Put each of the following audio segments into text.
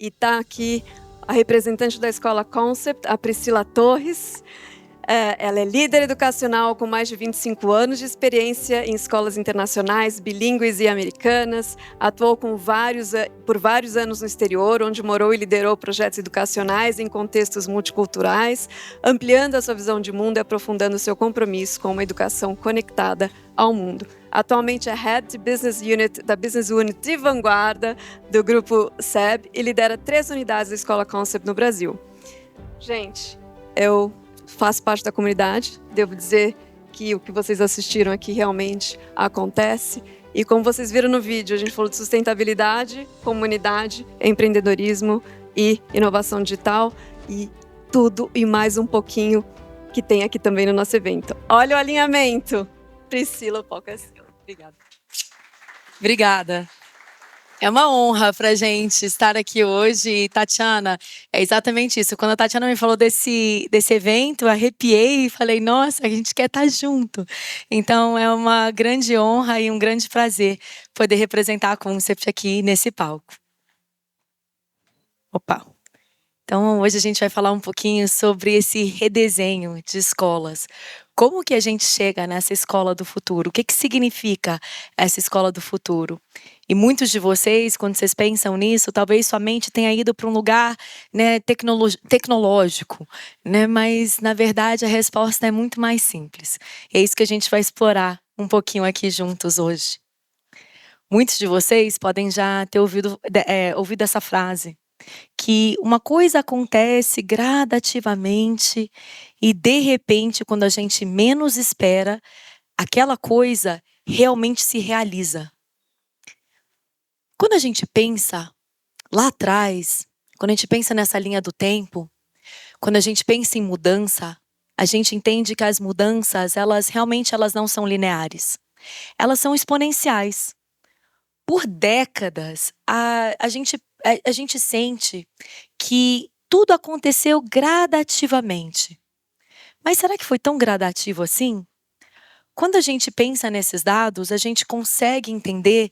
E está aqui a representante da Escola Concept, a Priscila Torres. Ela é líder educacional com mais de 25 anos de experiência em escolas internacionais, bilíngues e americanas. Atuou por vários anos no exterior, onde morou e liderou projetos educacionais em contextos multiculturais, ampliando a sua visão de mundo e aprofundando seu compromisso com uma educação conectada ao mundo. Atualmente é Head de Business Unit da Business Unit de vanguarda do Grupo SEB e lidera 3 unidades da Escola Concept no Brasil. Gente, eu faço parte da comunidade, devo dizer que o que vocês assistiram aqui realmente acontece. E como vocês viram no vídeo, a gente falou de sustentabilidade, comunidade, empreendedorismo e inovação digital. E tudo e mais um pouquinho que tem aqui também no nosso evento. Olha o alinhamento! Priscila, Pocas. Obrigada. Obrigada. É uma honra para a gente estar aqui hoje. E, Tatiana, é exatamente isso. Quando a Tatiana me falou desse evento, eu arrepiei e falei, nossa, a gente quer estar junto. Então, é uma grande honra e um grande prazer poder representar a Concept aqui nesse palco. Opa! Então, hoje a gente vai falar um pouquinho sobre esse redesenho de escolas. Como que a gente chega nessa escola do futuro? O que significa essa escola do futuro? E muitos de vocês, quando vocês pensam nisso, talvez sua mente tenha ido para um lugar, né, tecnológico, né? Mas, na verdade, a resposta é muito mais simples. E é isso que a gente vai explorar um pouquinho aqui juntos hoje. Muitos de vocês podem já ter ouvido essa frase, que uma coisa acontece gradativamente e, de repente, quando a gente menos espera, aquela coisa realmente se realiza. Quando a gente pensa lá atrás, quando a gente pensa nessa linha do tempo, quando a gente pensa em mudança, a gente entende que as mudanças, elas não são lineares. Elas são exponenciais. Por décadas, a gente sente que tudo aconteceu gradativamente. Mas será que foi tão gradativo assim? Quando a gente pensa nesses dados, a gente consegue entender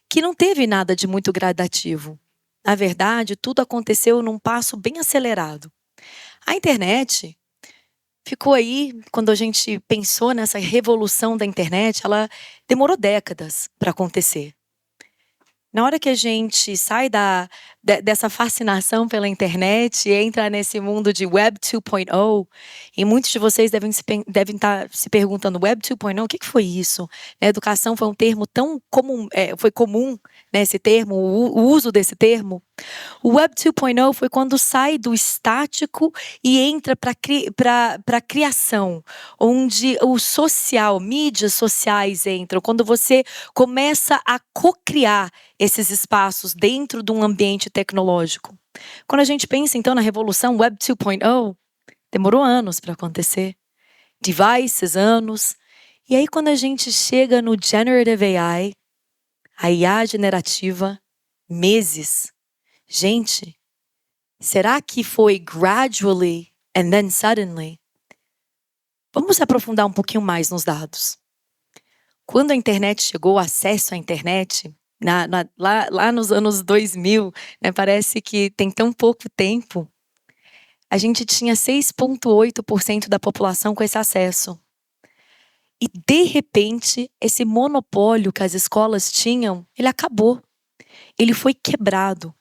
que não teve nada de muito gradativo. Na verdade, tudo aconteceu num passo bem acelerado. A internet ficou aí, quando a gente pensou nessa revolução da internet, ela demorou décadas para acontecer. Na hora que a gente sai dessa fascinação pela internet e entra nesse mundo de Web 2.0, e muitos de vocês devem estar se perguntando, Web 2.0, o que foi isso? A educação foi um termo tão comum, foi comum, né, esse termo, o uso desse termo. O Web 2.0 foi quando sai do estático e entra para a criação, onde o social, mídias sociais entram, quando você começa a co-criar esses espaços dentro de um ambiente tecnológico. Quando a gente pensa, então, na revolução Web 2.0, demorou anos para acontecer. Devices, anos. E aí, quando a gente chega no Generative AI, a IA generativa, meses. Gente, será que foi gradually and then suddenly? Vamos se aprofundar um pouquinho mais nos dados. Quando a internet chegou, o acesso à internet, lá nos anos 2000, né, parece que tem tão pouco tempo, a gente tinha 6,8% da população com esse acesso. E, de repente, esse monopólio que as escolas tinham, ele acabou. Ele foi quebrado.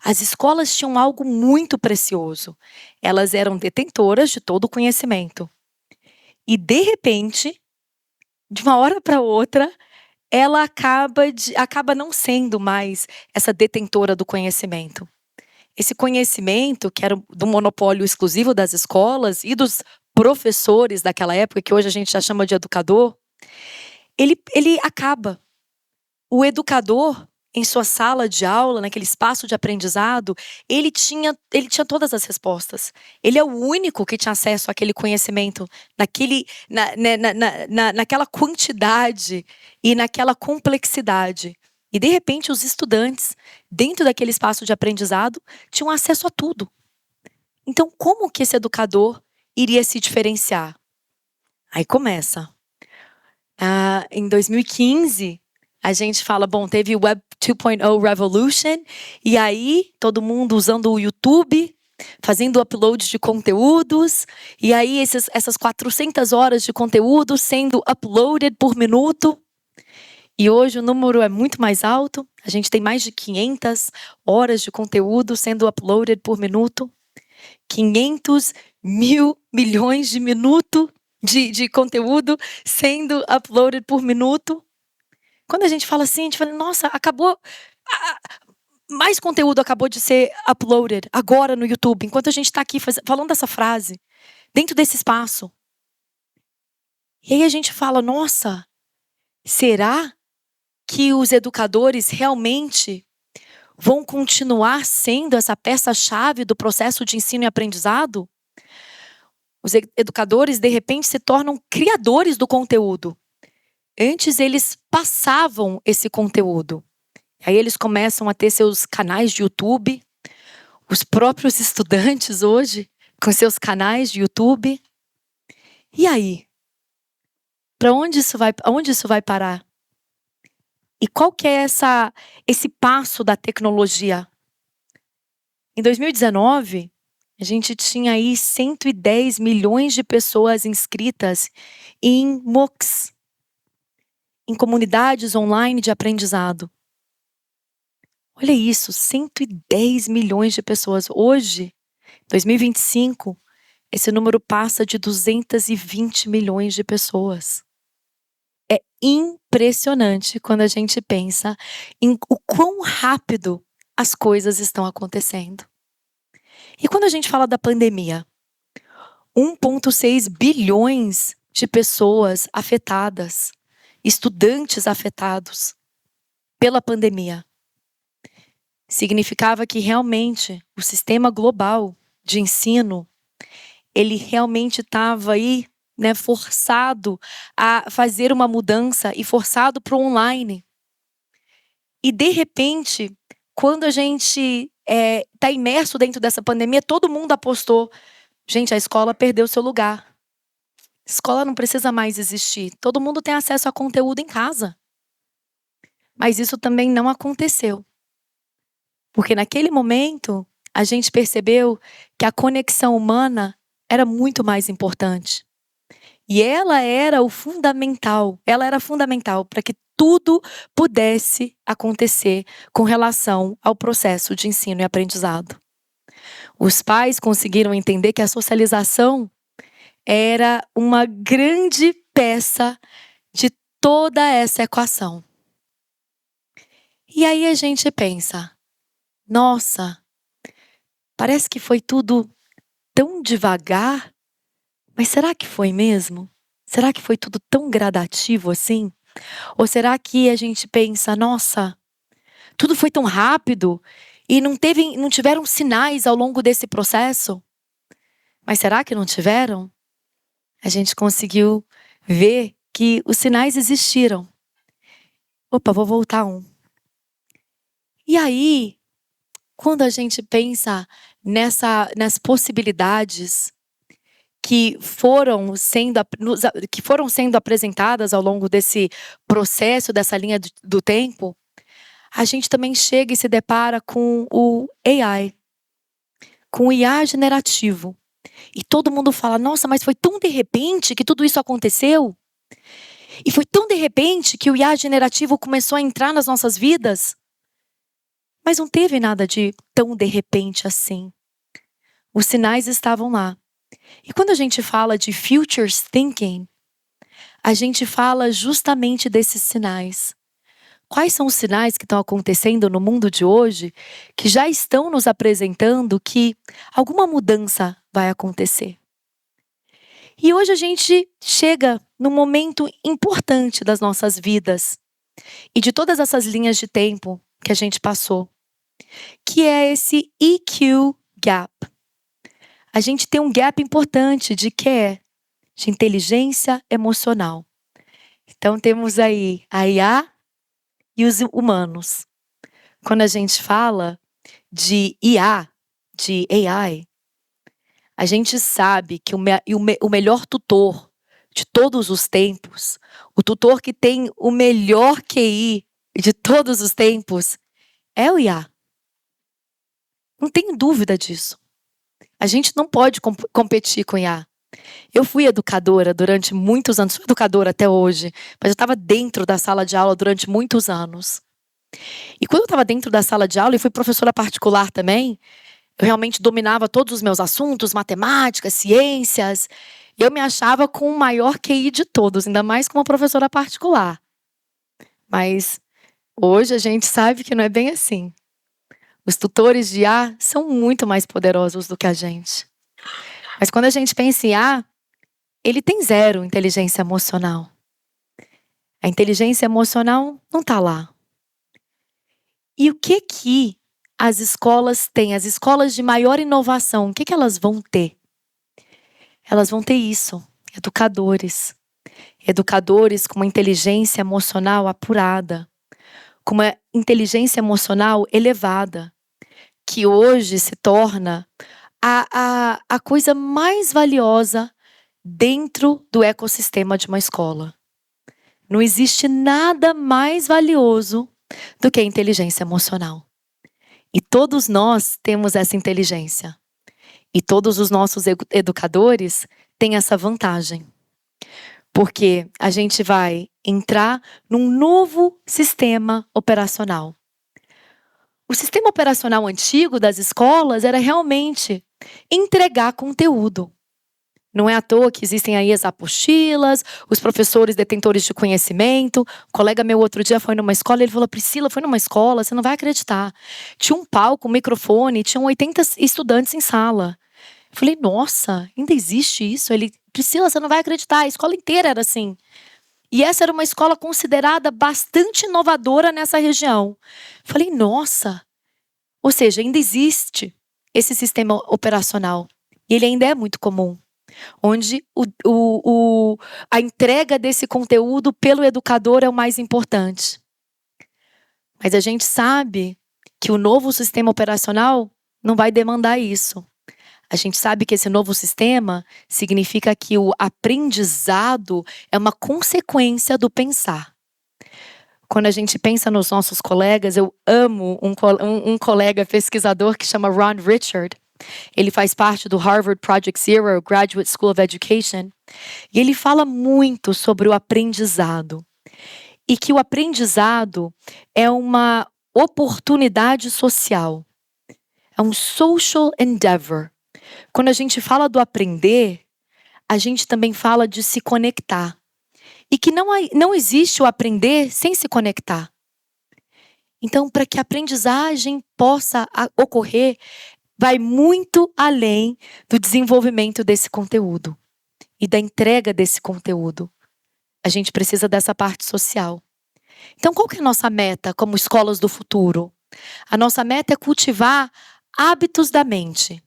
As escolas tinham algo muito precioso. Elas eram detentoras de todo o conhecimento. E, de repente, de uma hora para outra, ela acaba não sendo mais essa detentora do conhecimento. Esse conhecimento, que era do monopólio exclusivo das escolas e dos professores daquela época, que hoje a gente já chama de educador, ele acaba. O educador, em sua sala de aula, naquele espaço de aprendizado, ele tinha todas as respostas. Ele é o único que tinha acesso àquele conhecimento, naquela quantidade e naquela complexidade. E, de repente, os estudantes, dentro daquele espaço de aprendizado, tinham acesso a tudo. Então, como que esse educador iria se diferenciar? Aí começa. Em 2015... a gente fala, bom, teve o Web 2.0 Revolution, e aí todo mundo usando o YouTube, fazendo upload de conteúdos, e aí essas 400 horas de conteúdo sendo uploaded por minuto. E hoje o número é muito mais alto, a gente tem mais de 500 horas de conteúdo sendo uploaded por minuto. 500 mil milhões de minutos de conteúdo sendo uploaded por minuto. Quando a gente fala assim, a gente fala, nossa, acabou, mais conteúdo acabou de ser uploaded agora no YouTube, enquanto a gente está aqui falando dessa frase, dentro desse espaço. E aí a gente fala, nossa, será que os educadores realmente vão continuar sendo essa peça-chave do processo de ensino e aprendizado? Os educadores, de repente, se tornam criadores do conteúdo. Antes, eles passavam esse conteúdo. Aí eles começam a ter seus canais de YouTube. Os próprios estudantes hoje, com seus canais de YouTube. E aí? Aonde isso vai parar? E qual que é esse passo da tecnologia? Em 2019, a gente tinha aí 110 milhões de pessoas inscritas em MOOCs, em comunidades online de aprendizado. Olha isso, 110 milhões de pessoas. Hoje, 2025, esse número passa de 220 milhões de pessoas. É impressionante quando a gente pensa em o quão rápido as coisas estão acontecendo. E quando a gente fala da pandemia, 1,6 bilhões de pessoas afetadas, estudantes afetados pela pandemia. Significava que realmente o sistema global de ensino, ele realmente estava aí, forçado a fazer uma mudança e forçado para o online. E de repente, quando a gente está imerso dentro dessa pandemia, todo mundo apostou, gente, a escola perdeu seu lugar. A escola não precisa mais existir. Todo mundo tem acesso a conteúdo em casa. Mas isso também não aconteceu. Porque naquele momento, a gente percebeu que a conexão humana era muito mais importante. E ela era fundamental para que tudo pudesse acontecer com relação ao processo de ensino e aprendizado. Os pais conseguiram entender que a socialização era uma grande peça de toda essa equação. E aí a gente pensa, nossa, parece que foi tudo tão devagar, mas será que foi mesmo? Será que foi tudo tão gradativo assim? Ou será que a gente pensa, nossa, tudo foi tão rápido e não tiveram sinais ao longo desse processo? Mas será que não tiveram? A gente conseguiu ver que os sinais existiram. Opa, vou voltar um. E aí, quando a gente pensa nas possibilidades que foram sendo apresentadas ao longo desse processo, dessa linha do tempo, a gente também chega e se depara com o AI, com o IA generativo. E todo mundo fala, nossa, mas foi tão de repente que tudo isso aconteceu? E foi tão de repente que o IA generativo começou a entrar nas nossas vidas? Mas não teve nada de tão de repente assim. Os sinais estavam lá. E quando a gente fala de futures thinking, a gente fala justamente desses sinais. Quais são os sinais que estão acontecendo no mundo de hoje que já estão nos apresentando que alguma mudança vai acontecer? E hoje a gente chega num momento importante das nossas vidas e de todas essas linhas de tempo que a gente passou, que é esse EQ gap. A gente tem um gap importante de inteligência emocional. Então temos aí a IA e os humanos. Quando a gente fala de IA, de AI, a gente sabe que o melhor tutor de todos os tempos, o tutor que tem o melhor QI de todos os tempos é o IA. Não tenho dúvida disso. A gente não pode competir com o IA. Eu fui educadora durante muitos anos, sou educadora até hoje, mas eu estava dentro da sala de aula durante muitos anos. E quando eu estava dentro da sala de aula, e fui professora particular também, eu realmente dominava todos os meus assuntos, matemática, ciências, e eu me achava com o maior QI de todos, ainda mais como professora particular. Mas hoje a gente sabe que não é bem assim. Os tutores de IA são muito mais poderosos do que a gente. Mas quando a gente pensa em IA, ele tem zero inteligência emocional. A inteligência emocional não está lá. E o que as escolas têm? As escolas de maior inovação, o que elas vão ter? Elas vão ter isso, educadores. Educadores com uma inteligência emocional apurada, com uma inteligência emocional elevada, que hoje se torna a coisa mais valiosa dentro do ecossistema de uma escola. Não existe nada mais valioso do que a inteligência emocional. E todos nós temos essa inteligência. E todos os nossos educadores têm essa vantagem. Porque a gente vai entrar num novo sistema operacional. O sistema operacional antigo das escolas era realmente entregar conteúdo. Não é à toa que existem aí as apostilas, os professores detentores de conhecimento. Um colega meu outro dia foi numa escola e ele falou: Priscila, foi numa escola, você não vai acreditar. Tinha um palco, um microfone, tinham 80 estudantes em sala. Eu falei: nossa, ainda existe isso? Ele: Priscila, você não vai acreditar, a escola inteira era assim. E essa era uma escola considerada bastante inovadora nessa região. Eu falei: nossa, ou seja, ainda existe esse sistema operacional. E ele ainda é muito comum. Onde a entrega desse conteúdo pelo educador é o mais importante. Mas a gente sabe que o novo sistema operacional não vai demandar isso. A gente sabe que esse novo sistema significa que o aprendizado é uma consequência do pensar. Quando a gente pensa nos nossos colegas, eu amo um colega pesquisador que chama Ron Richard. Ele faz parte do Harvard Project Zero, Graduate School of Education. E ele fala muito sobre o aprendizado. E que o aprendizado é uma oportunidade social. É um social endeavor. Quando a gente fala do aprender, a gente também fala de se conectar. E que não existe o aprender sem se conectar. Então, para que a aprendizagem possa ocorrer, vai muito além do desenvolvimento desse conteúdo e da entrega desse conteúdo. A gente precisa dessa parte social. Então, qual que é a nossa meta como escolas do futuro? A nossa meta é cultivar hábitos da mente.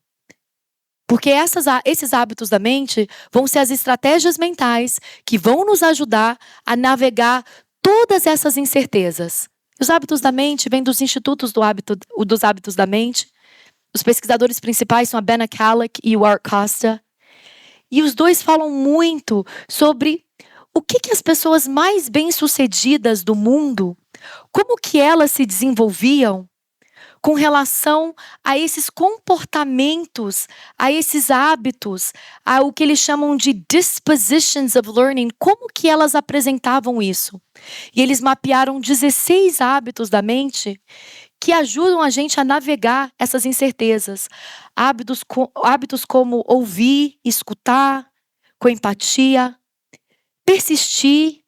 Porque esses hábitos da mente vão ser as estratégias mentais que vão nos ajudar a navegar todas essas incertezas. Os hábitos da mente vêm dos institutos dos hábitos da mente. Os pesquisadores principais são a Benna Kalick e o Art Costa. E os dois falam muito sobre o que as pessoas mais bem-sucedidas do mundo, como que elas se desenvolviam com relação a esses comportamentos, a esses hábitos, a o que eles chamam de dispositions of learning, como que elas apresentavam isso. E eles mapearam 16 hábitos da mente que ajudam a gente a navegar essas incertezas. Hábitos como ouvir, escutar, com empatia, persistir,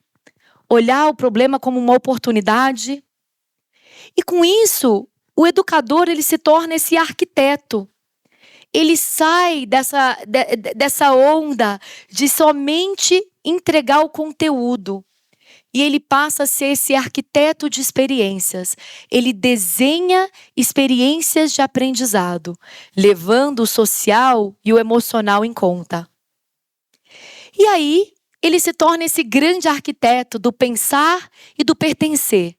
olhar o problema como uma oportunidade. E com isso, o educador ele se torna esse arquiteto. Ele sai dessa onda de somente entregar o conteúdo. E ele passa a ser esse arquiteto de experiências. Ele desenha experiências de aprendizado, levando o social e o emocional em conta. E aí, ele se torna esse grande arquiteto do pensar e do pertencer.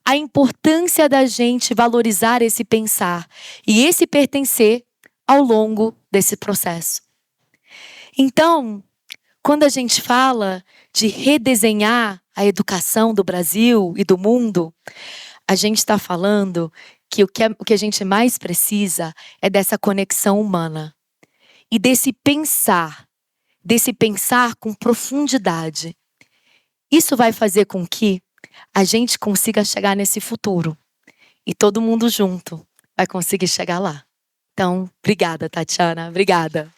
A importância da gente valorizar esse pensar e esse pertencer ao longo desse processo. Então, quando a gente fala de redesenhar a educação do Brasil e do mundo, a gente está falando que o que a gente mais precisa é dessa conexão humana e desse pensar com profundidade. Isso vai fazer com que a gente consiga chegar nesse futuro e todo mundo junto vai conseguir chegar lá. Então, obrigada, Tatiana. Obrigada.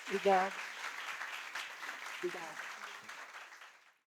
Obrigada.